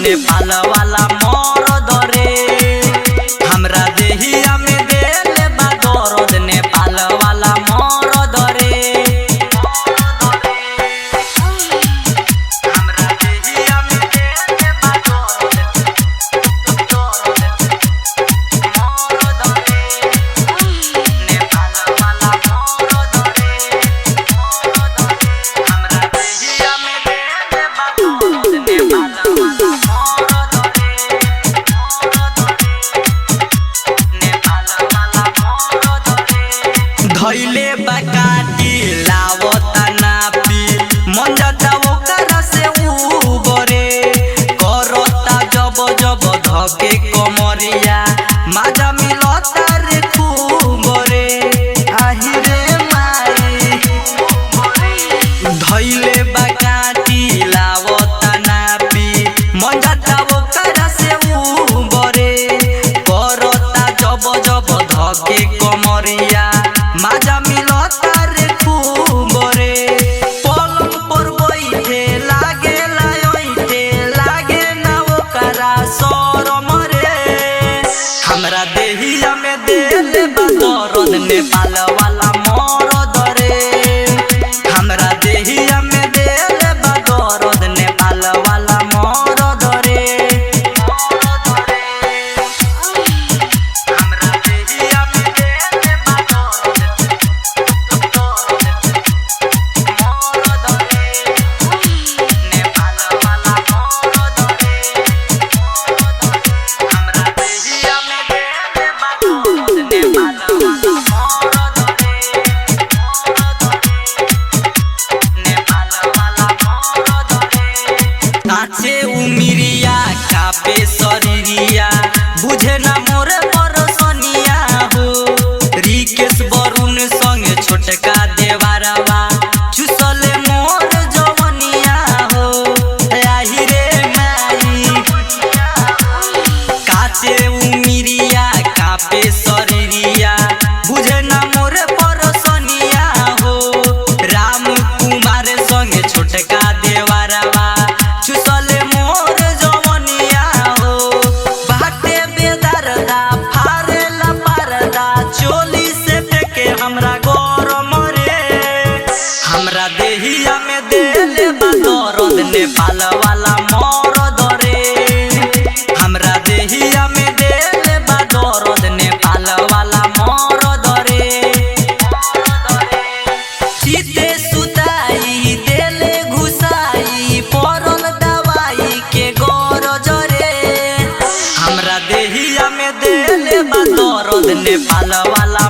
नेपाल वाला मरद रे हमरा देहिया में देले बा दर्द नेपाल वाला मरद रे हमरा देहिया में देले बा दर्द मरद रे नेपाल वाला मरद रे हमरा देहिया में देले बा दर्द नेपाल धैले बकाटी लावता नापी मन जाता ओकरा से उबरे करता जब जब धके कमरिया माजा मिलता रे खूब रे आही रे माई धैले बकाटी लावता नापी मन जाता ओकरा से उबरे करता जब जब धके कमरिया माजा मिलता रे खूब रे पलंग पर बैठे लागे लागे ना ओकरा शरम रे हमरा देहिया में देले बा दर्द नेपाल वाला मरद रे हमरा देहिया में देले बा दर्द नेपाल वाला मरद रे हमरा देहिया में देले बा दर्द नाचे उमिरिया कापे शरीरिया बुझे ना मोरे परसनिया हो रिकेश वरुण संगे छोटका देवारवा चुसले मोर जवनिया हो आही रे माई काचे उमिरिया कापे शरीरिया बुझे ना मोरे परसनिया हो राम कुमार संगे छोटका देवारवा चुसले मोर जवनिया हो बाटे बेदरदा फारेला परदा चोली से फेंके हमरा गरम रे हमरा देहिया में देले बा दर्द नेपाल वाला मरद रे हमरा देहिया में देले बा दर्द नेपाल वाला मरद रे चिते सुताई देले घुसाई परल दवाई के गरज रे हमरा देहिया में देले बा दर्द नेपाल वाला